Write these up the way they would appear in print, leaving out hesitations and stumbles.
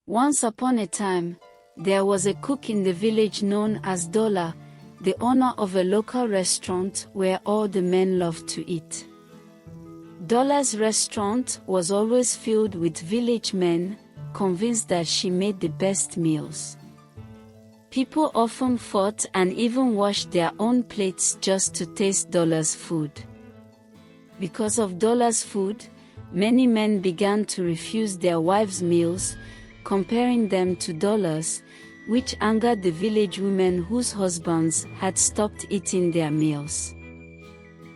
Once upon a time, there was a cook in the village known as Dola, the owner of a local restaurant where all the men loved to eat. Dola's restaurant was always filled with village men, convinced that she made the best meals. People often fought and even washed their own plates just to taste Dola's food. Because of Dola's food, many men began to refuse their wives' meals, comparing them to Dola's, which angered the village women whose husbands had stopped eating their meals.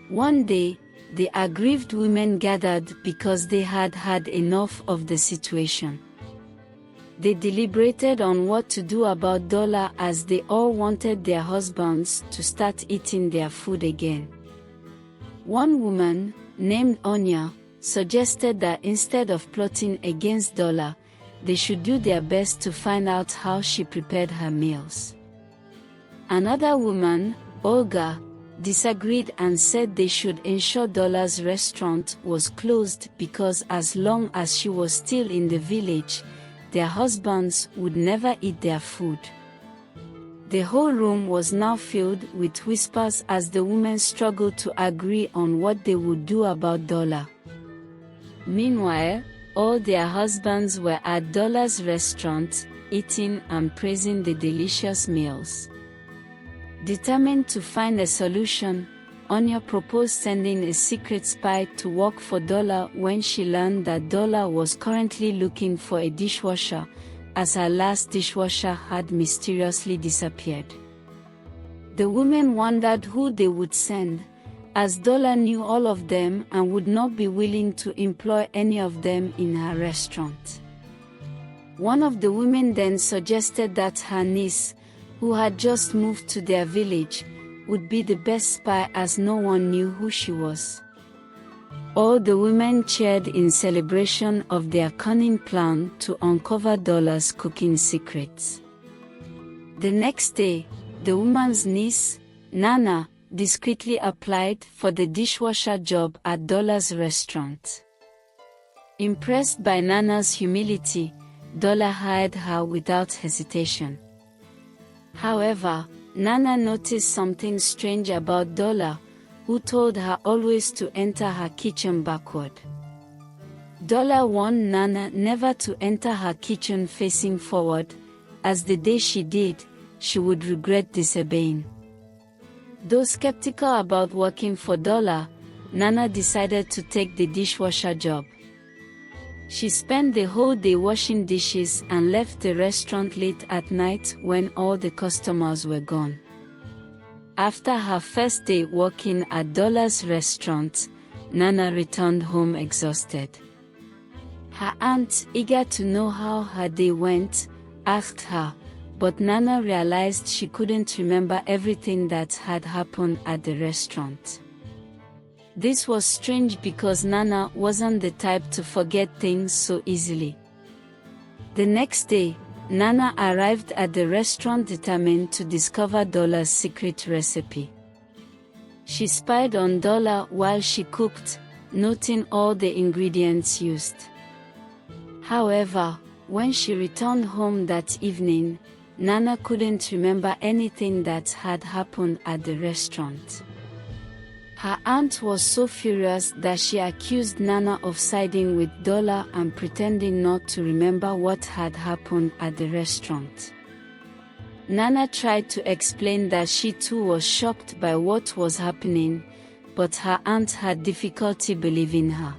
One day, the aggrieved women gathered because they had had enough of the situation. They deliberated on what to do about Dola, as they all wanted their husbands to start eating their food again. One woman, named Onya, suggested that instead of plotting against Dola, they should do their best to find out how she prepared her meals. Another woman, Olga, disagreed and said they should ensure Dola's restaurant was closed because as long as she was still in the village, their husbands would never eat their food. The whole room was now filled with whispers as the women struggled to agree on what they would do about Dola. Meanwhile, all their husbands were at Dola's restaurant, eating and praising the delicious meals. Determined to find a solution, Onya proposed sending a secret spy to work for Dola when she learned that Dola was currently looking for a dishwasher, as her last dishwasher had mysteriously disappeared. The women wondered who they would send, as Dola knew all of them and would not be willing to employ any of them in her restaurant. One of the women then suggested that her niece, who had just moved to their village, would be the best spy as no one knew who she was. All the women cheered in celebration of their cunning plan to uncover Dola's cooking secrets. The next day, the woman's niece, Nana, discreetly applied for the dishwasher job at Dola's restaurant. Impressed by Nana's humility, Dola hired her without hesitation. However, Nana noticed something strange about Dola, who told her always to enter her kitchen backward. Dola warned Nana never to enter her kitchen facing forward, as the day she did, she would regret disobeying. Though skeptical about working for Dola, Nana decided to take the dishwasher job. She spent the whole day washing dishes and left the restaurant late at night when all the customers were gone. After her first day working at Dola's restaurant, Nana returned home exhausted. Her aunt, eager to know how her day went, asked her, but Nana realized she couldn't remember everything that had happened at the restaurant. This was strange because Nana wasn't the type to forget things so easily. The next day, Nana arrived at the restaurant determined to discover Dola's secret recipe. She spied on Dola while she cooked, noting all the ingredients used. However, when she returned home that evening, Nana couldn't remember anything that had happened at the restaurant. Her aunt was so furious that she accused Nana of siding with Dola and pretending not to remember what had happened at the restaurant. Nana tried to explain that she too was shocked by what was happening, but her aunt had difficulty believing her.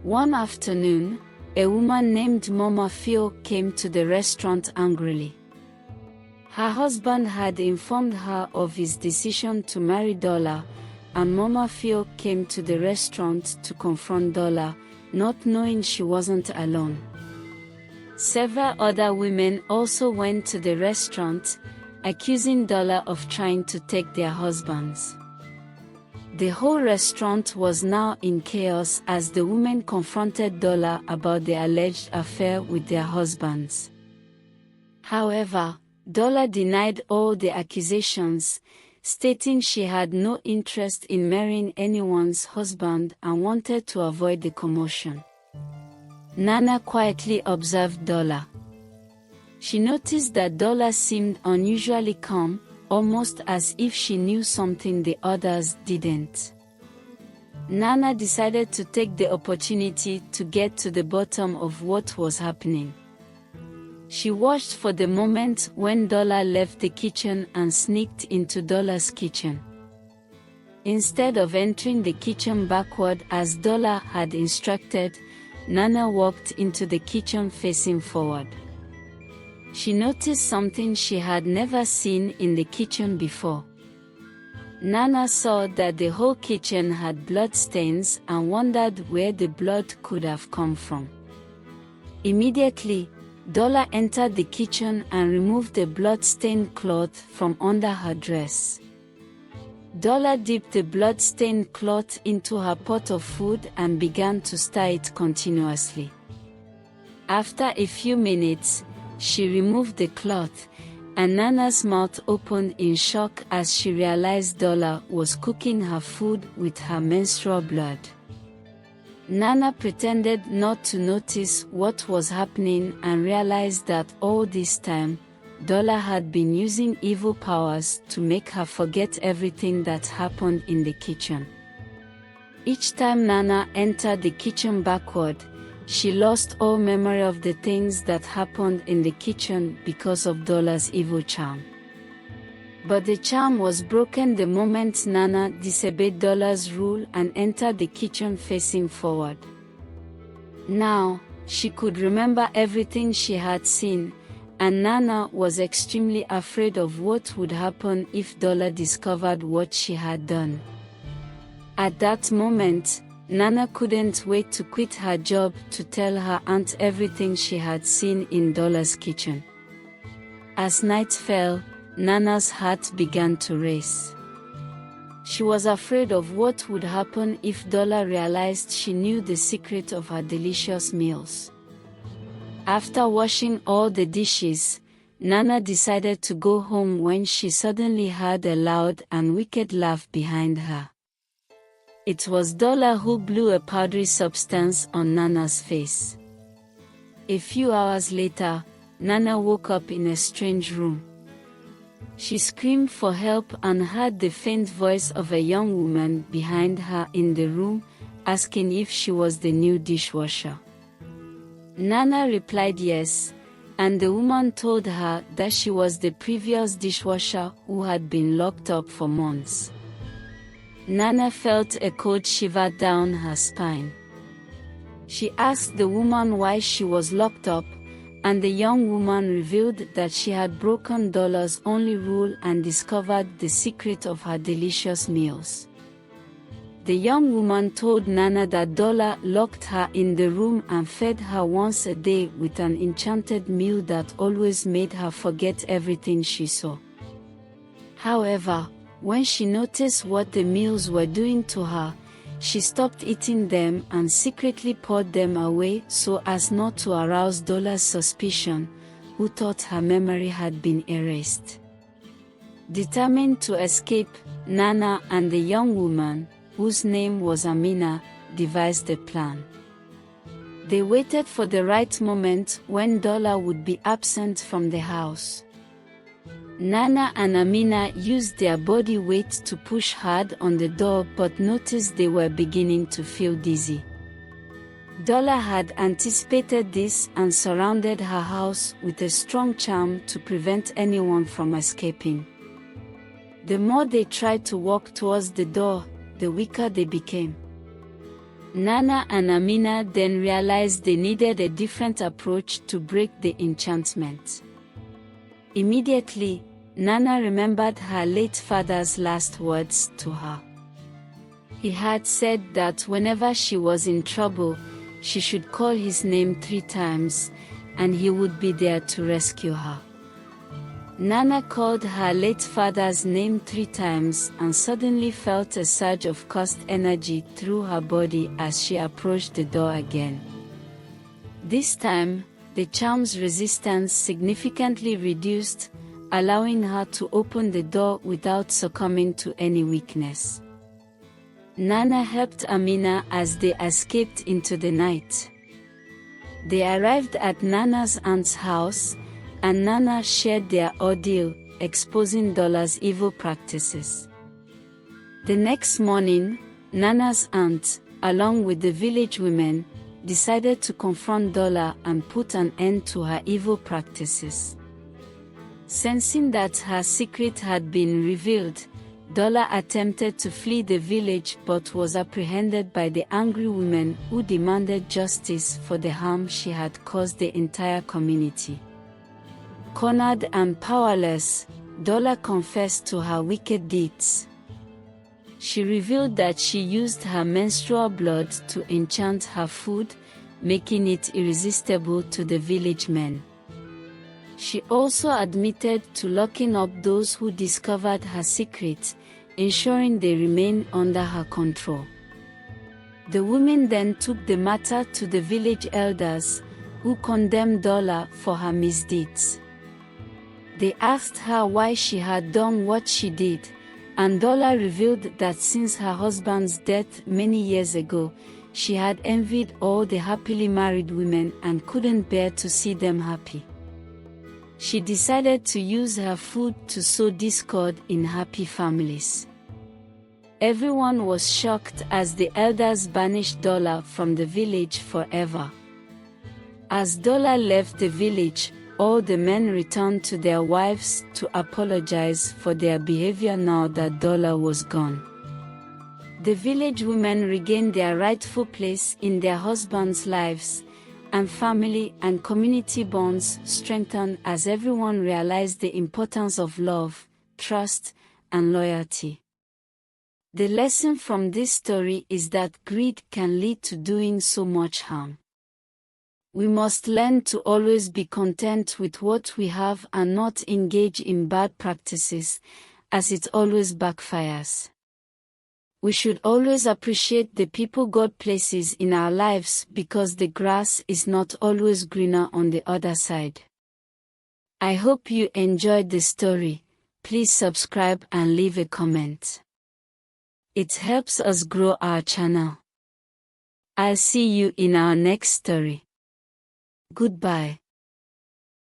One afternoon, a woman named Mama Fio came to the restaurant angrily. Her husband had informed her of his decision to marry Dola, and Mama Fio came to the restaurant to confront Dola, not knowing she wasn't alone. Several other women also went to the restaurant, accusing Dola of trying to take their husbands. The whole restaurant was now in chaos as the women confronted Dola about the alleged affair with their husbands. However, Dola denied all the accusations, stating she had no interest in marrying anyone's husband and wanted to avoid the commotion. Nana quietly observed Dola. She noticed that Dola seemed unusually calm, almost as if she knew something the others didn't. Nana decided to take the opportunity to get to the bottom of what was happening. She watched for the moment when Dola left the kitchen and sneaked into Dola's kitchen. Instead of entering the kitchen backward as Dola had instructed, Nana walked into the kitchen facing forward. She noticed something she had never seen in the kitchen before. Nana saw that the whole kitchen had blood stains and wondered where the blood could have come from. Immediately, Dola entered the kitchen and removed the blood-stained cloth from under her dress. Dola dipped the blood-stained cloth into her pot of food and began to stir it continuously. After a few minutes, she removed the cloth, and Nana's mouth opened in shock as she realized Dola was cooking her food with her menstrual blood. Nana pretended not to notice what was happening and realized that all this time, Dola had been using evil powers to make her forget everything that happened in the kitchen. Each time Nana entered the kitchen backward, she lost all memory of the things that happened in the kitchen because of Dola's evil charm. But the charm was broken the moment Nana disobeyed Dola's rule and entered the kitchen facing forward. Now, she could remember everything she had seen, and Nana was extremely afraid of what would happen if Dola discovered what she had done. At that moment, Nana couldn't wait to quit her job to tell her aunt everything she had seen in Dola's kitchen. As night fell, Nana's heart began to race. She was afraid of what would happen if Dola realized she knew the secret of her delicious meals. After washing all the dishes, Nana decided to go home when she suddenly heard a loud and wicked laugh behind her. It was Dola who blew a powdery substance on Nana's face. A few hours later, Nana woke up in a strange room. She screamed for help and heard the faint voice of a young woman behind her in the room, asking if she was the new dishwasher. Nana replied yes, and the woman told her that she was the previous dishwasher who had been locked up for months. Nana felt a cold shiver down her spine. She asked the woman why she was locked up, and the young woman revealed that she had broken Dola's only rule and discovered the secret of her delicious meals. The young woman told Nana that Dola locked her in the room and fed her once a day with an enchanted meal that always made her forget everything she saw. However, when she noticed what the meals were doing to her, she stopped eating them and secretly poured them away so as not to arouse Dola's suspicion, who thought her memory had been erased. Determined to escape, Nana and the young woman, whose name was Amina, devised a plan. They waited for the right moment when Dola would be absent from the house. Nana and Amina used their body weight to push hard on the door but noticed they were beginning to feel dizzy. Dola had anticipated this and surrounded her house with a strong charm to prevent anyone from escaping. The more they tried to walk towards the door, the weaker they became. Nana and Amina then realized they needed a different approach to break the enchantment. Immediately, Nana remembered her late father's last words to her. He had said that whenever she was in trouble, she should call his name 3 times, and he would be there to rescue her. Nana called her late father's name 3 times and suddenly felt a surge of cursed energy through her body as she approached the door again. This time, the charm's resistance significantly reduced, allowing her to open the door without succumbing to any weakness. Nana helped Amina as they escaped into the night. They arrived at Nana's aunt's house, and Nana shared their ordeal, exposing Dolla's evil practices. The next morning, Nana's aunt, along with the village women, decided to confront Dolla and put an end to her evil practices. Sensing that her secret had been revealed, Dolla attempted to flee the village but was apprehended by the angry women who demanded justice for the harm she had caused the entire community. Cornered and powerless, Dolla confessed to her wicked deeds. She revealed that she used her menstrual blood to enchant her food, making it irresistible to the village men. She also admitted to locking up those who discovered her secret, ensuring they remained under her control. The women then took the matter to the village elders, who condemned Dolla for her misdeeds. They asked her why she had done what she did, and Dolla revealed that since her husband's death many years ago, she had envied all the happily married women and couldn't bear to see them happy. She decided to use her food to sow discord in happy families. Everyone was shocked as the elders banished Dolla from the village forever. As Dolla left the village, all the men returned to their wives to apologize for their behavior now that Dolla was gone. The village women regained their rightful place in their husbands' lives, and family and community bonds strengthened as everyone realized the importance of love, trust, and loyalty. The lesson from this story is that greed can lead to doing so much harm. We must learn to always be content with what we have and not engage in bad practices, as it always backfires. We should always appreciate the people God places in our lives because the grass is not always greener on the other side. I hope you enjoyed the story. Please subscribe and leave a comment. It helps us grow our channel. I'll see you in our next story. Goodbye.